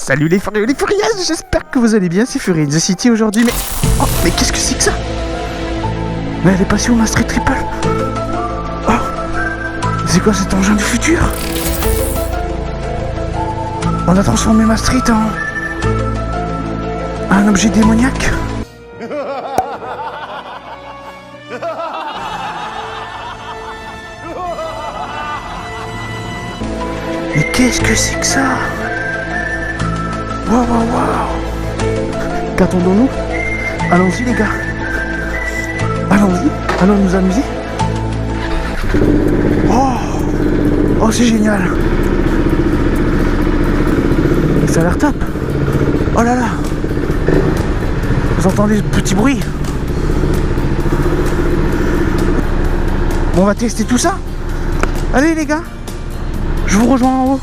Salut les furieuses, j'espère que vous allez bien, c'est Fury in the City aujourd'hui, mais... Oh, mais qu'est-ce que c'est que ça? Mais elle est passée où ma Street Triple? Oh, c'est quoi cet engin du futur? On a transformé ma Street en... un objet démoniaque. Mais qu'est-ce que c'est que ça? Waouh, waouh, waouh. Qu'attendons-nous? Allons-y les gars. Allons-y, allons nous amuser. Oh, oh c'est génial. Ça a l'air top. Oh là là. Vous entendez ce petit bruit? Bon, on va tester tout ça. Allez les gars, je vous rejoins en haut.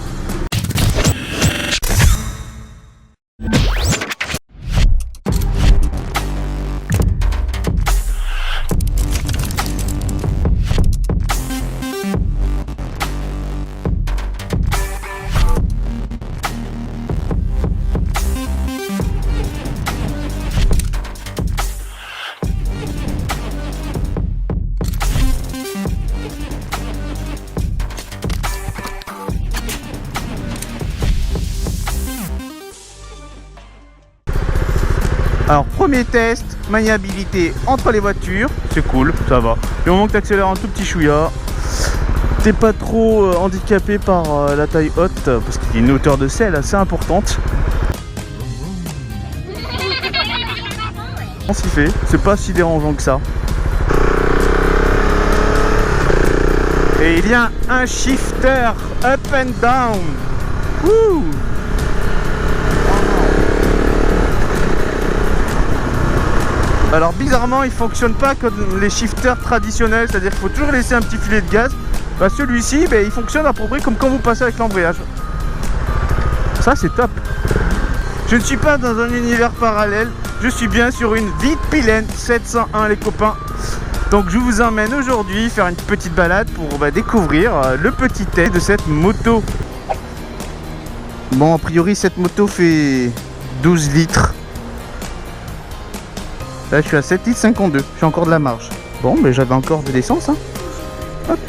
Alors premier test, maniabilité entre les voitures, c'est cool, ça va. Du moment que tu accélères un tout petit chouïa, t'es pas trop handicapé par la taille haute, parce qu'il y a une hauteur de selle assez importante. On s'y fait, c'est pas si dérangeant que ça. Et il y a un shifter up and down. Wouh! Alors bizarrement il fonctionne pas comme les shifters traditionnels, c'est-à-dire qu'il faut toujours laisser un petit filet de gaz. Bah, celui-ci il fonctionne à peu près comme quand vous passez avec l'embrayage. Ça c'est top. Je ne suis pas dans un univers parallèle, je suis bien sur une Vitpilen 701 les copains. Donc je vous emmène aujourd'hui faire une petite balade pour découvrir le petit test de cette moto. Bon a priori cette moto fait 12 litres. Là je suis à 7 litres 52, j'ai encore de la marge. Bon mais j'avais encore de l'essence hein. Hop.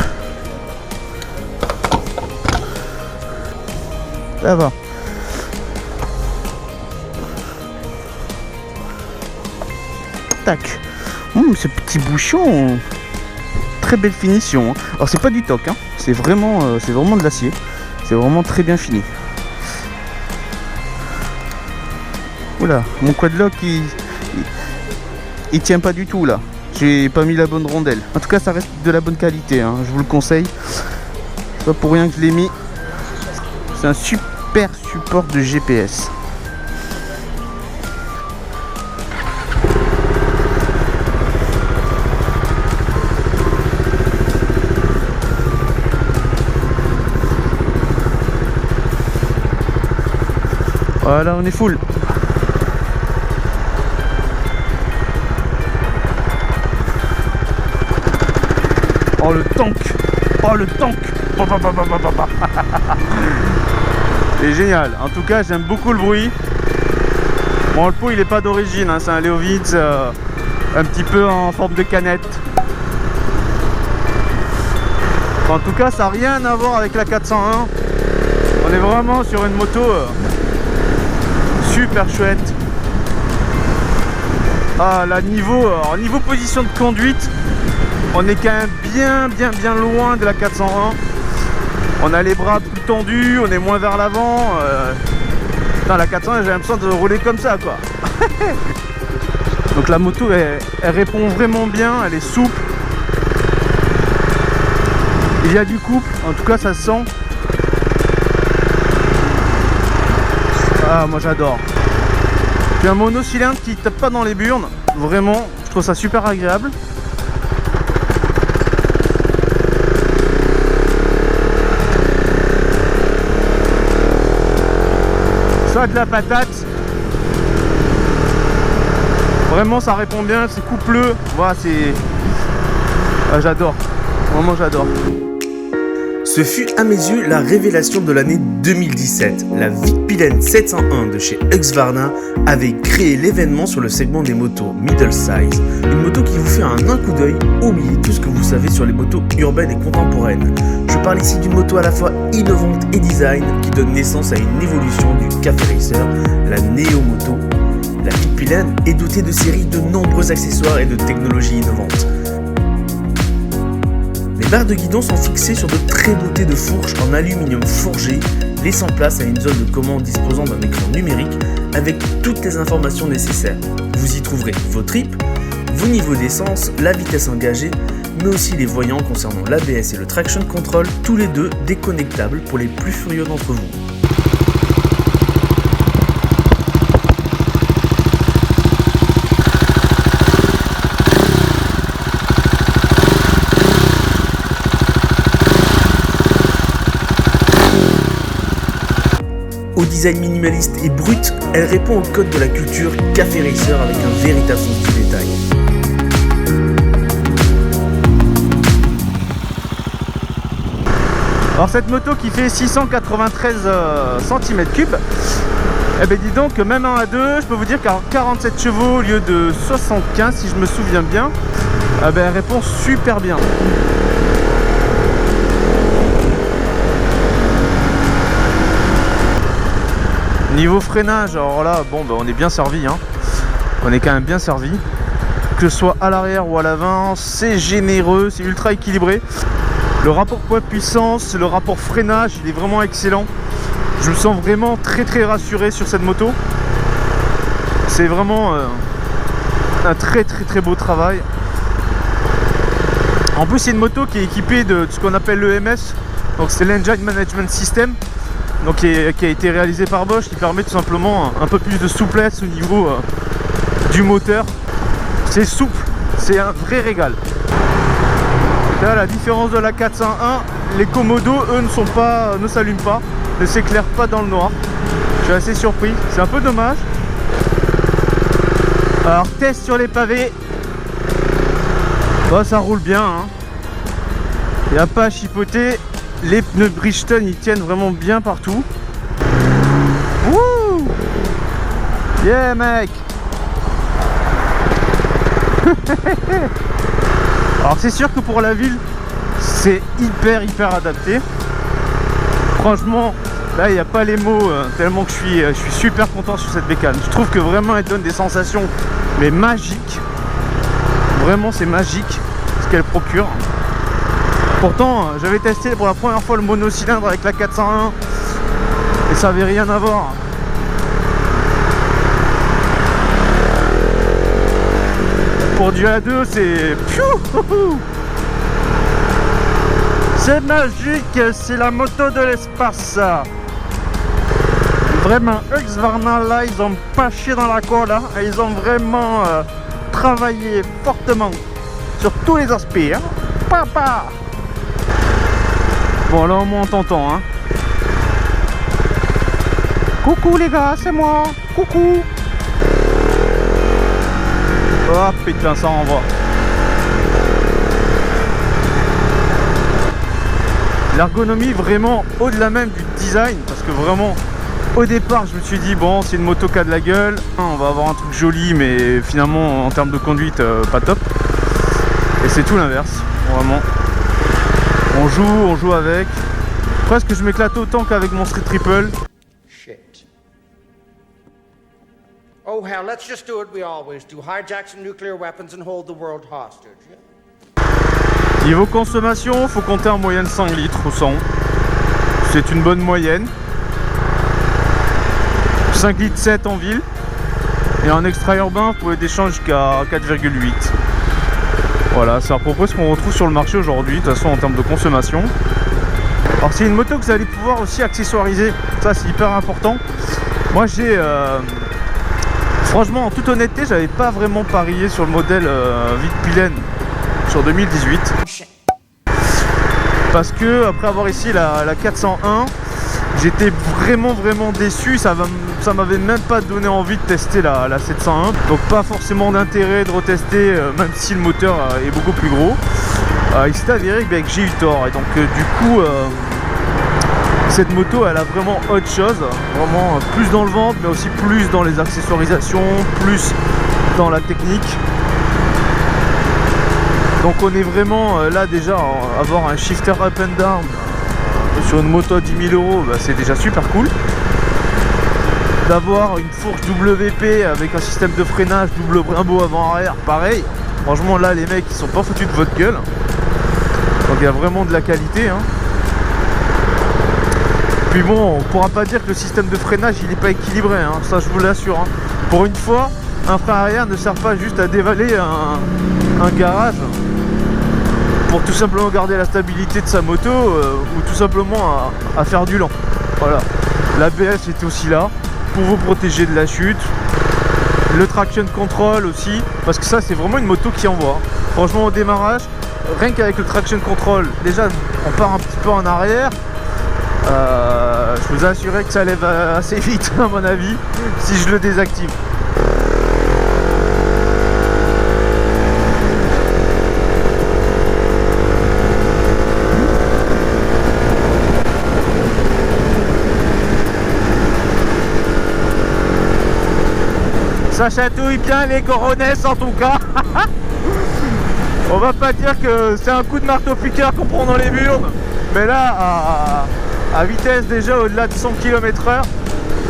Ça va. Tac. Ce petit bouchon, très belle finition. Alors c'est pas du toc hein. C'est vraiment de l'acier. C'est vraiment très bien fini. Oula, mon quadlock il tient pas du tout là. J'ai pas mis la bonne rondelle. En tout cas ça reste de la bonne qualité hein. Je vous le conseille. C'est pas pour rien que je l'ai mis. C'est un super support de GPS. Voilà, on est full. Oh le tank! Oh le tank! C'est génial. En tout cas, j'aime beaucoup le bruit. Bon, le pot il est pas d'origine, hein. C'est un Leowitz un petit peu en forme de canette. En tout cas, ça n'a rien à voir avec la 401. On est vraiment sur une moto super chouette. Ah là, niveau position de conduite, on est quand même bien loin de la 401. On a les bras plus tendus, on est moins vers l'avant. Putain, la 401 j'ai l'impression de rouler comme ça quoi. Donc la moto elle répond vraiment bien, elle est souple. Il y a du couple, en tout cas ça se sent. Ah moi j'adore. Puis un monocylindre qui tape pas dans les burnes, vraiment, je trouve ça super agréable. Ça a de la patate. Vraiment ça répond bien, c'est coupleux. Voilà, c'est... Ah, j'adore. Vraiment j'adore. Ce fut à mes yeux la révélation de l'année 2017. La Vitpilen 701 de chez Husqvarna avait créé l'événement sur le segment des motos middle size. Une moto qui vous fait un coup d'œil, oubliez tout ce que vous savez sur les motos urbaines et contemporaines. Je parle ici d'une moto à la fois innovante et design qui donne naissance à une évolution du Café Racer, la Neo Moto. La Vitpilen est dotée de séries de nombreux accessoires et de technologies innovantes. Les barres de guidon sont fixées sur de très beaux de fourche en aluminium forgé, laissant place à une zone de commande disposant d'un écran numérique avec toutes les informations nécessaires. Vous y trouverez vos trips, vos niveaux d'essence, la vitesse engagée, mais aussi les voyants concernant l'ABS et le traction control, tous les deux déconnectables pour les plus furieux d'entre vous. Au design minimaliste et brut, elle répond au code de la culture Café Racer avec un véritable sens du détail. Alors cette moto qui fait 693 cm3, eh ben dis donc, même en A2, je peux vous dire qu'à 47 chevaux au lieu de 75 si je me souviens bien, eh ben elle répond super bien. Niveau freinage, alors là, bon, on est bien servi, hein. On est quand même bien servi. Que ce soit à l'arrière ou à l'avant, c'est généreux, c'est ultra équilibré. Le rapport poids-puissance, le rapport freinage, il est vraiment excellent. Je me sens vraiment très rassuré sur cette moto. C'est vraiment un très beau travail. En plus, c'est une moto qui est équipée de ce qu'on appelle l'EMS, donc c'est l'Engine Management System. Donc qui a été réalisé par Bosch, qui permet tout simplement un peu plus de souplesse au niveau du moteur. C'est souple, c'est un vrai régal. Là, la différence de la 401, les commodos eux ne s'allument pas, ne s'éclairent pas dans le noir. Je suis assez surpris, c'est un peu dommage. Alors test sur les pavés, bah, ça roule bien, hein. Il n'y a pas à chipoter. Les pneus Bridgestone ils tiennent vraiment bien partout. Wouh! Yeah mec! Alors c'est sûr que pour la ville c'est hyper adapté. Franchement là il n'y a pas les mots tellement que je suis super content sur cette bécane. Je trouve que vraiment elle donne des sensations mais magiques. Vraiment c'est magique ce qu'elle procure. Pourtant, j'avais testé pour la première fois le monocylindre avec la 401 et ça avait rien à voir. Pour du A2, c'est magique, c'est la moto de l'espace. Vraiment, Husqvarna là, ils ont pas chié dans la colle, hein. Ils ont vraiment travaillé fortement sur tous les aspects. Hein. Papa. Bon là au moins on t'entend hein. Coucou les gars, c'est moi. Coucou. Oh putain ça envoie. L'ergonomie vraiment au-delà même du design. Parce que vraiment au départ je me suis dit bon c'est une moto qui a de la gueule. On va avoir un truc joli mais finalement en termes de conduite pas top. Et c'est tout l'inverse. Vraiment. On joue avec. Presque je m'éclate autant qu'avec mon Street Triple. Shit. Oh hell, let's just do what we always do. Hijack some nuclear weapons and hold the world hostage. Yeah? Niveau consommation, faut compter en moyenne 5 litres au 100. C'est une bonne moyenne. 5 litres 7 en ville. Et en extra urbain, vous pouvez descendre jusqu'à 4,8. Voilà, c'est à peu près ce qu'on retrouve sur le marché aujourd'hui, de toute façon en termes de consommation. Alors c'est une moto que vous allez pouvoir aussi accessoiriser, ça c'est hyper important. Moi j'ai, franchement en toute honnêteté, j'avais pas vraiment parié sur le modèle Vitpilen sur 2018. Parce que après avoir ici la 401, J'étais vraiment déçu, ça m'avait même pas donné envie de tester la 701. Donc pas forcément d'intérêt de retester, même si le moteur est beaucoup plus gros. Il s'est avéré que j'ai eu tort. Et donc du coup, cette moto elle a vraiment autre chose. Vraiment plus dans le ventre, mais aussi plus dans les accessoirisations, plus dans la technique. Donc on est vraiment là déjà, avoir un shifter up and down sur une moto à 10 000 €, c'est déjà super cool. D'avoir une fourche WP avec un système de freinage double Brembo avant-arrière, pareil. Franchement là les mecs ils sont pas foutus de votre gueule. Donc il y a vraiment de la qualité, hein. Puis bon, on pourra pas dire que le système de freinage il est pas équilibré, hein. Ça je vous l'assure, hein. Pour une fois, un frein arrière ne sert pas juste à dévaler un garage pour tout simplement garder la stabilité de sa moto ou tout simplement à faire du lent. Voilà, l'ABS est aussi là pour vous protéger de la chute, le traction control aussi, parce que ça c'est vraiment une moto qui envoie. Franchement au démarrage, rien qu'avec le traction control, déjà on part un petit peu en arrière. Je vous assurais que ça lève assez vite à mon avis si je le désactive. Ça chatouille bien les coronesses en tout cas. On va pas dire que c'est un coup de marteau-piqueur qu'on prend dans les burnes, mais là à vitesse déjà au-delà de 100 km/h,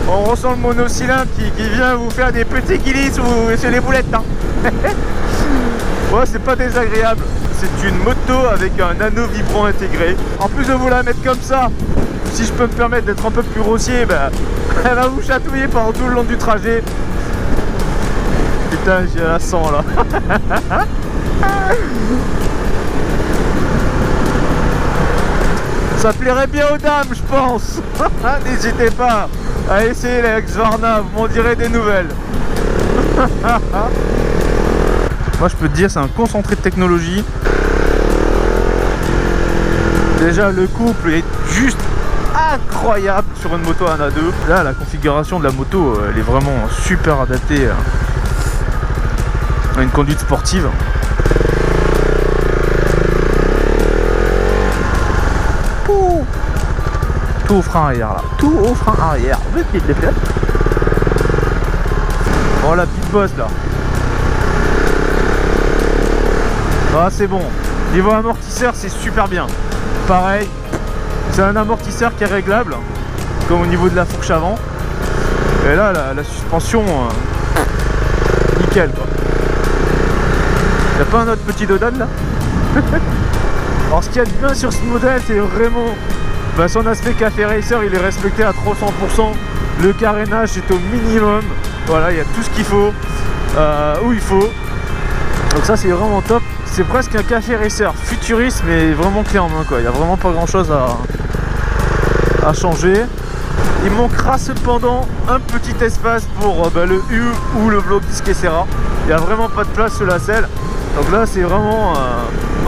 on ressent le monocylindre qui vient vous faire des petits guilis sur les boulettes, hein. Ouais, c'est pas désagréable. C'est une moto avec un anneau vibrant intégré. En plus de vous la mettre comme ça, si je peux me permettre d'être un peu plus grossier, elle va vous chatouiller pendant tout le long du trajet. Putain, j'ai la sang là. Ça plairait bien aux dames, je pense. N'hésitez pas à essayer la Husqvarna, vous m'en direz des nouvelles. Moi je peux te dire, c'est un concentré de technologie. Déjà le couple est juste incroyable sur une moto 1A2. Là la configuration de la moto elle est vraiment super adaptée à une conduite sportive. Tout au frein arrière là, tout au frein arrière. Bon la petite bosse là. Ah c'est bon. Niveau amortisseur c'est super bien. Pareil, c'est un amortisseur qui est réglable, comme au niveau de la fourche avant. Et là la suspension nickel quoi. Y'a pas un autre petit dodan là? Alors ce qu'il y a de bien sur ce modèle c'est vraiment son aspect café racer, il est respecté à 300%. Le carénage est au minimum. Voilà, il y a tout ce qu'il faut où il faut. Donc ça c'est vraiment top. C'est presque un café racer futuriste mais vraiment clé en main quoi. Il n'y a vraiment pas grand chose à changer. Il manquera cependant un petit espace pour le U ou le bloc disque Serra. Il n'y a vraiment pas de place sur la selle. Donc là c'est vraiment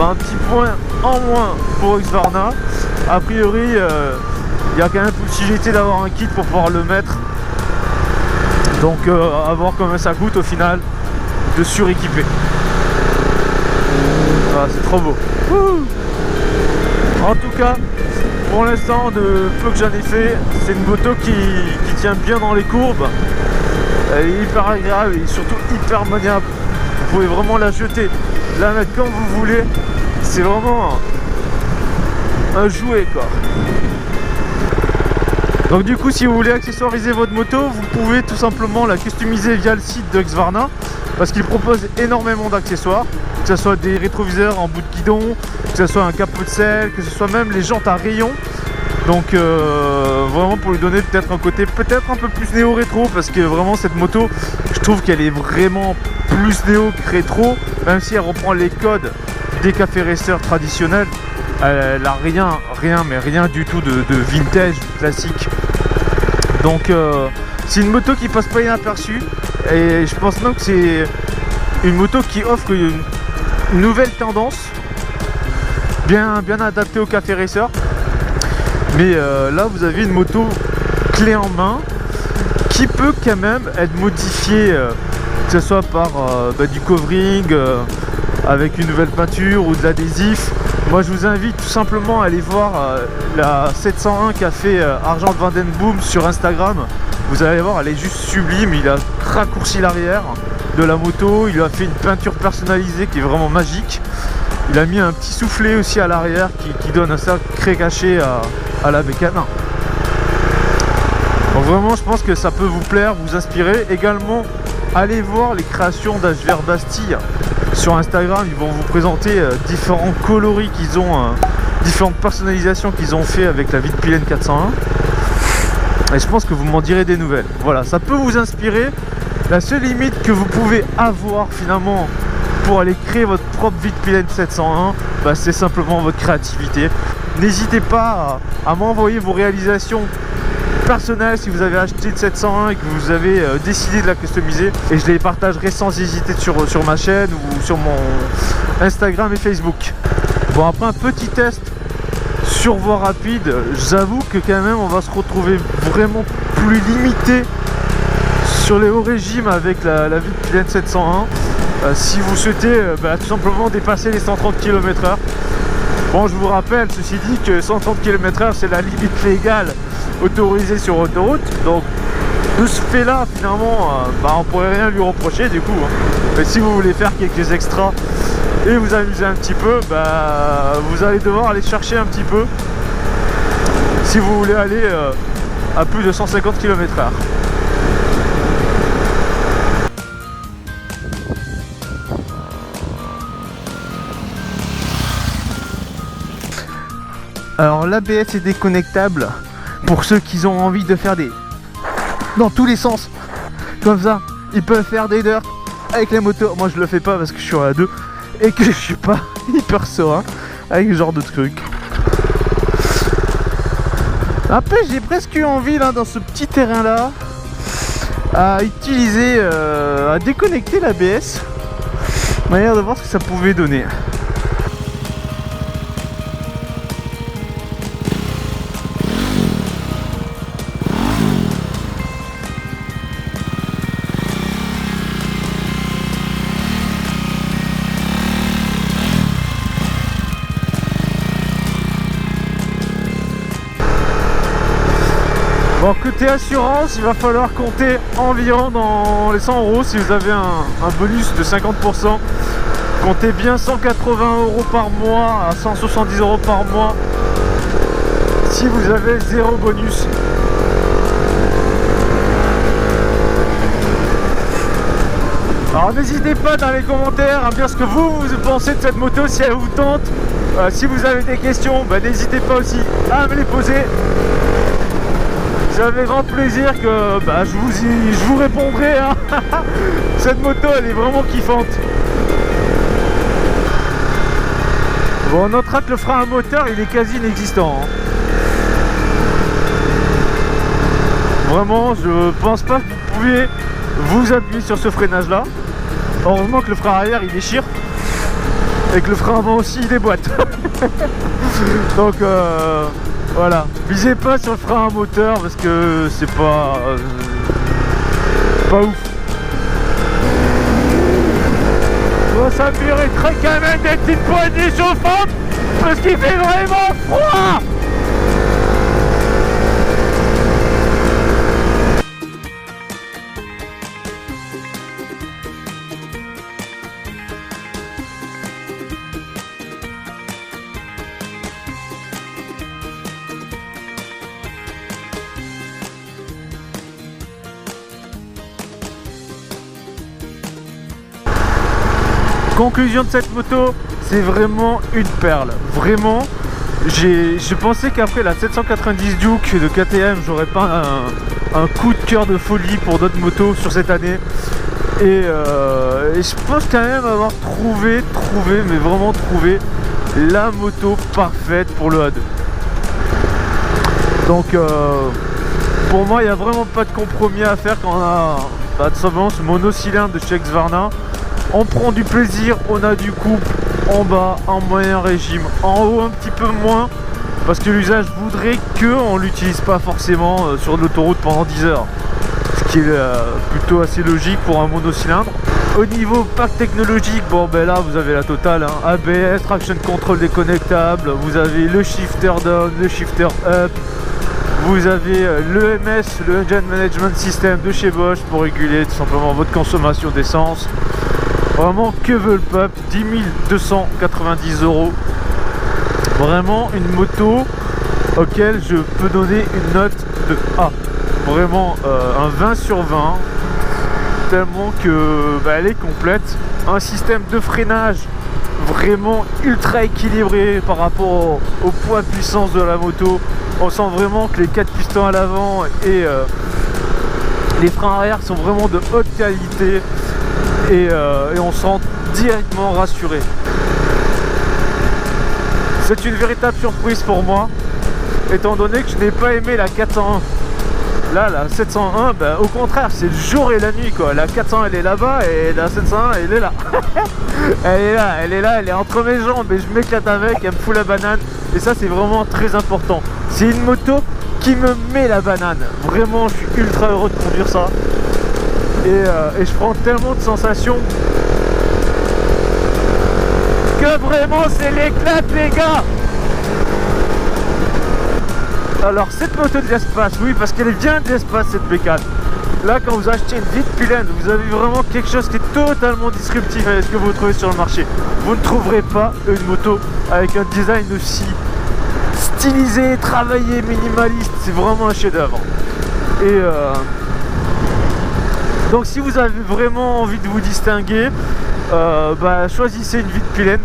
un petit point en moins pour Husqvarna. A priori il y a quand même possibilité d'avoir un kit pour pouvoir le mettre. Donc à voir combien ça coûte au final de suréquiper. Ah, c'est trop beau. En tout cas, pour l'instant, de peu que j'en ai fait, c'est une moto qui tient bien dans les courbes. Elle est hyper agréable et surtout hyper maniable. Vous pouvez vraiment la jeter, la mettre comme vous voulez. C'est vraiment un jouet quoi. Donc du coup si vous voulez accessoiriser votre moto, vous pouvez tout simplement la customiser via le site de Husqvarna, parce qu'il propose énormément d'accessoires, que ce soit des rétroviseurs en bout de guidon, que ce soit un capot de selle, que ce soit même les jantes à rayons. Donc vraiment pour lui donner peut-être un côté peut-être un peu plus néo-rétro, parce que vraiment cette moto je trouve qu'elle est vraiment plus néo que rétro, même si elle reprend les codes des cafés racers traditionnels. Elle a rien du tout de vintage classique. Donc c'est une moto qui passe pas inaperçue, et je pense même que c'est une moto qui offre une nouvelle tendance bien adaptée au café racer. Mais là vous avez une moto clé en main qui peut quand même être modifiée, que ce soit par du covering, avec une nouvelle peinture ou de l'adhésif. Moi je vous invite tout simplement à aller voir la 701 qu'a fait Argent de Vandenboom sur Instagram. Vous allez voir, elle est juste sublime. Il a raccourci l'arrière de la moto, il a fait une peinture personnalisée qui est vraiment magique. Il a mis un petit soufflet aussi à l'arrière qui donne un sacré cachet à la bécane. Donc vraiment je pense que ça peut vous plaire, vous inspirer. Également allez voir les créations d'HVR Bastille sur Instagram. Ils vont vous présenter différents coloris qu'ils ont, différentes personnalisations qu'ils ont fait avec la Vitpilen 401. Et je pense que vous m'en direz des nouvelles. Voilà, ça peut vous inspirer. La seule limite que vous pouvez avoir finalement pour aller créer votre propre Vitpilen 701, c'est simplement votre créativité. N'hésitez pas à m'envoyer vos réalisations personnelles si vous avez acheté une 701 et que vous avez décidé de la customiser, et je les partagerai sans hésiter sur ma chaîne ou sur mon Instagram et Facebook. Bon, après un petit test sur voie rapide, j'avoue que quand même on va se retrouver vraiment plus limité sur les hauts régimes avec la Vitpilen 701 si vous souhaitez tout simplement dépasser les 130 km/h. Bon, je vous rappelle, ceci dit, que 130 km/h c'est la limite légale autorisée sur autoroute, donc de ce fait là finalement on pourrait rien lui reprocher du coup, mais si vous voulez faire quelques extras et vous amuser un petit peu, vous allez devoir aller chercher un petit peu si vous voulez aller à plus de 150 km/h. Alors l'ABS est déconnectable pour ceux qui ont envie de faire dans tous les sens comme ça. Ils peuvent faire des dirt avec les motos. Moi je le fais pas parce que je suis à 2 et que je suis pas hyper serein avec ce genre de truc. Après j'ai presque eu envie là dans ce petit terrain là à utiliser, à déconnecter l'ABS, manière de voir ce que ça pouvait donner. Bon, côté assurance, il va falloir compter environ dans les 100 € si vous avez un bonus de 50%. Comptez bien 180 € par mois à 170 € par mois si vous avez 0 bonus. Alors n'hésitez pas dans les commentaires à me dire ce que vous pensez de cette moto, si elle vous tente. Si vous avez des questions, n'hésitez pas aussi à me les poser. J'avais grand plaisir que je vous répondrai. Cette moto elle est vraiment kiffante. Bon, on notera que le frein à moteur il est quasi inexistant. Vraiment, je pense pas que vous pouvez vous appuyer sur ce freinage là. Heureusement que le frein arrière il déchire et que le frein avant aussi il déboîte. Donc voilà, visez pas sur le frein à moteur parce que c'est pas ouf. Bon, ça mériterait quand même des petites poignées chauffantes parce qu'il fait vraiment froid. Conclusion de cette moto, c'est vraiment une perle. Vraiment, je pensais qu'après la 790 Duke de KTM, j'aurais pas un coup de cœur de folie pour d'autres motos sur cette année. Et je pense quand même avoir trouvé, mais vraiment trouvé la moto parfaite pour le A2. Donc pour moi, il n'y a vraiment pas de compromis à faire quand on a tout simplement ce monocylindre de chez Husqvarna. On prend du plaisir, on a du couple en bas, en moyen régime, en haut un petit peu moins, parce que l'usage voudrait qu'on l'utilise pas forcément sur l'autoroute pendant 10 heures, ce qui est plutôt assez logique pour un monocylindre. Au niveau pack technologique, bon ben là vous avez la totale, hein. ABS, traction control déconnectable, vous avez le shifter down, le shifter up, vous avez l'EMS, le Engine Management System de chez Bosch pour réguler tout simplement votre consommation d'essence. Vraiment, que veut le peuple? 10 290 €. Vraiment une moto auquel je peux donner une note de A. Vraiment un 20 sur 20. Tellement que elle est complète. Un système de freinage vraiment ultra équilibré par rapport au poids puissance de la moto. On sent vraiment que les 4 pistons à l'avant et les freins arrière sont vraiment de haute qualité et on se sent directement rassuré. C'est une véritable surprise pour moi, étant donné que je n'ai pas aimé la 401. Là, la 701, ben, au contraire, c'est le jour et la nuit, quoi. La 400, elle est là-bas et la 701, elle est là. Elle est là, elle est entre mes jambes et je m'éclate avec, elle me fout la banane. Et ça, c'est vraiment très important. C'est une moto qui me met la banane. Vraiment, je suis ultra heureux de conduire ça. Et je prends tellement de sensations que vraiment, c'est l'éclate, les gars. Alors cette moto de l'espace, oui, parce qu'elle vient de l'espace cette bécane. Là, quand vous achetez une Vitpilen, vous avez vraiment quelque chose qui est totalement disruptif avec ce que vous trouvez sur le marché. Vous ne trouverez pas une moto avec un design aussi stylisé, travaillé, minimaliste. C'est vraiment un chef-d'œuvre. Et donc si vous avez vraiment envie de vous distinguer, choisissez une Vitpilen.